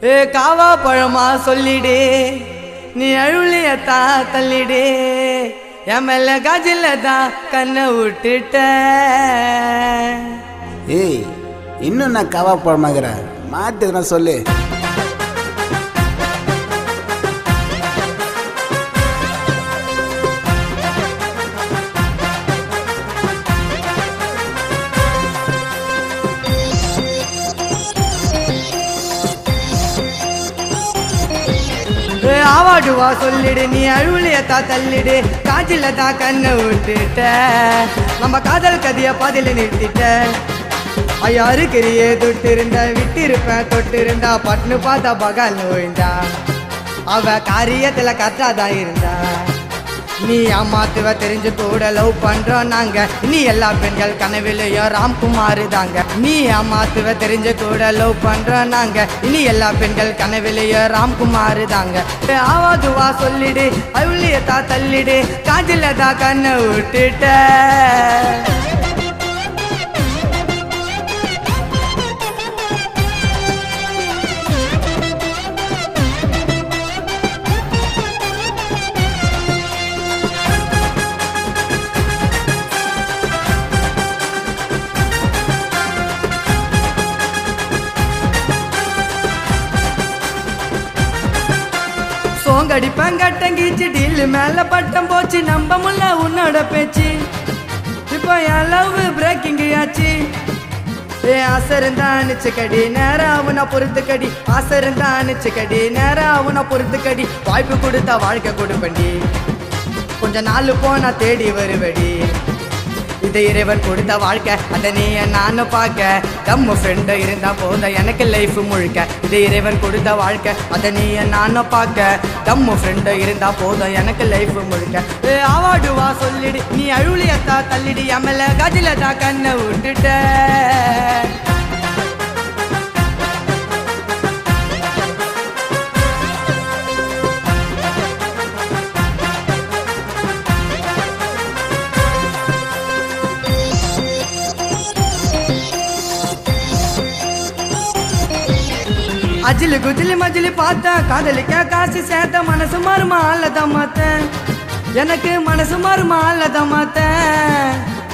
ஏ காவா பழமா சொல்லிடு நீ அழுளியத்தா தள்ளிடு என் மேல காஜில தான் கண்ணை விட்டுட்ட. ஏய் இன்னும் நான் காவா பழமாகிறேன் மாட்டுதுன்னா சொல்லு. ஆவாடுவா சொல்லிடு நீ அழுளியத்தா தள்ளிடு காஜில தான் கண்ணை விட்டுட்ட. நம்ம காதல் கதைய பாதில நிறுத்திட்ட. ஐயாரு கிரியே தொட்டிருந்தா விட்டிருப்பேன் தொட்டிருந்தா பட்டுன்னு பார்த்தா பகால் நோய்ந்தா அவ காரியத்துல கத்தாதான் இருந்தா. நீ அம்மாத்துவ தெரிஞ்சு கூட லவ் பண்றோம் நாங்க நீ எல்லா பெண்கள் கனவிலையோ ராம்குமார் தாங்க. நீ அம்மாத்துவ தெரிஞ்சு கூட லவ் பண்றோம் நாங்க இனி எல்லா பெண்கள் கனவிலையோ ராம்குமார் தாங்க. ஆவாதுவா சொல்லிடு அவுளியத்தா தள்ளிடு காஜில தான் கண்ணை விட்டுட்ட. சோங்கடிப்பேன் கட்டங்கிச்சு டீல் மேல பட்டம் போச்சு நம்ப முல்ல உன்னோட பேச்சு. இப்போ என் லவ் பிரேக்கிங் ஆச்சு. ஏ ஆசை இருந்தா நிச்சு கடி நேரம் அவனை பொறுத்து கடி. ஆசை இருந்தா நிச்சு கடி நேரம் அவனை பொறுத்து கடி. வாய்ப்பு கொடுத்தா வாழ்க்கை கொடுப்பண்டி கொஞ்ச நாள் போனா தேடி வருவடி. இது இறைவன் கொடுத்த வாழ்க்கை அதை நீ நானும் பார்க்க. நம்ம ஃப்ரெண்டு இருந்தா போத எனக்கு லைஃப் முழுக்க. இது இறைவன் கொடுத்த வாழ்க்கை அதை நீ நானும் பார்க்க. நம்ம ஃப்ரெண்டு இருந்தா போதும் எனக்கு லைஃப் முழுக்க. ஆவாடுவா சொல்லிடு நீ அழுளியத்தா தள்ளிடு எம்எல்ஏ கஜில தான் கண்ணை விட்டுட்ட. அஜிலு குஜிலி மஜிலி பார்த்தா காதலிக்க காசு சேர்த்த மனசு மாறுமா அல்லதான் மாத்தேன். எனக்கு மனசு மாறுமா அல்லதான் மாத்தேன்.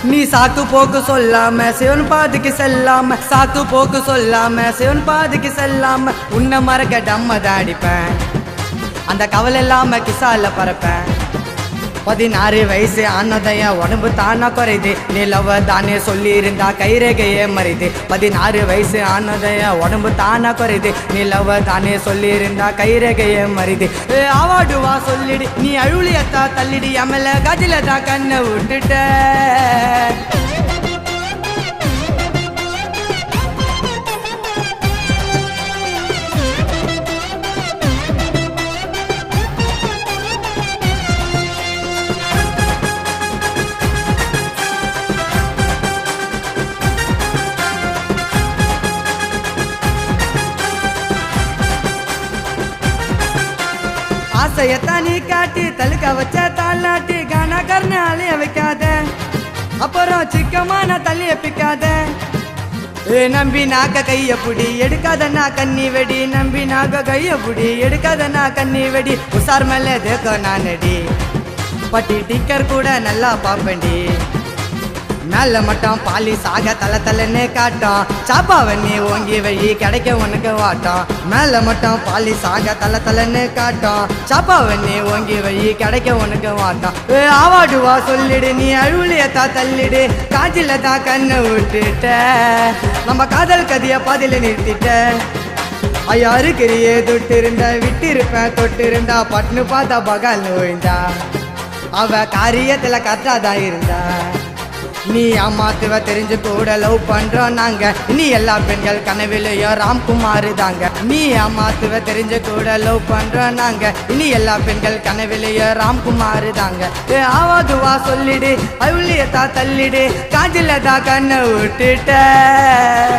நீ சாக்கு போக்கு சொல்லாம சிவன் பாதிக்கு செல்லாம சாக்கு போக்கு சொல்லாம சிவன் பாதிக்கு செல்லாம உன்னை மறக்க டம்ம தாடிப்பேன். அந்த கவலை இல்லாம கிசால பறப்பேன். 16 வயசு ஆனதைய உடம்பு தானா குறையுது. நிலவ தானே சொல்லி இருந்தா கைரேகையே மறையுது. 16 வயசு ஆனதைய உடம்பு தானா குறையுது. நிலவ தானே சொல்லி இருந்தா கைரேகையே மறையுது. ஆவாடுவா சொல்லிடு நீ அழுளியத்தா தள்ளிடு எம்எல்ஏ கஜில தான் கண்ணை விட்டுட்ட. ஆசையத்தான் நீ காட்டி தலுக்க வச்ச தாளாட்டி கானா கர்ண அலைய வைக்காத. அப்புறம் சிக்கமான தள்ளிய பிக்காத. நம்பி நாக்க கைய புடி எடுக்காதன்னா கண்ணி வெடி. நம்பி நாக்க கைய புடி எடுக்காதன்னா கண்ணி வெடி. உசார் மேல தேக்கோ நானடி பட்டி டிக்கர் கூட நல்லா பாப்பண்டி. மேல மட்டும் பாலி சாக தலை தலைன்னே காட்டும். சாப்பாவண்ணி ஓங்கி வை கிடைக்க உனக்கு வாட்டம். மேல மட்டும் பாலி சாக தலை தலைன்னு காட்டும். சாப்பாவண்ணி ஓங்கி வை கிடைக்க உனக்கு வாட்டம். ஆவாடுவா சொல்லிடு நீ அழுளியத்தா தள்ளிடு காஜில தான் கண்ணை விட்டுட்ட. நம்ம காதல் கதைய பாதில நிறுத்திட்ட. ஐயாரு கிரியே தொட்டிருந்தா விட்டிருப்பேன் தொட்டிருந்தா பட்டுன்னு பார்த்தா பகால் நோய்ந்தா அவ காரியத்துல கத்தாதான் இருந்தா. நீ அம்மாத்துவ தெரிஞ்சு கூட லவ் பண்றோம் நாங்க இனி எல்லா பெண்கள் கனவிலையோ ராம்குமார் தாங்க. நீ அம்மாத்துவ தெரிஞ்சு கூட லவ் பண்றோம் நாங்க இனி எல்லா பெண்கள் கனவிலையோ ராம்குமார் தாங்க. ஆவாதுவா சொல்லிடு அவுளியத்தா தள்ளிடு காஜில தான் கண்ணை விட்டுட்ட.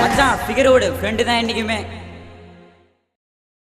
மச்சான் ஃபிகரோட ஃப்ரெண்டு தான் என்னைக்குமே.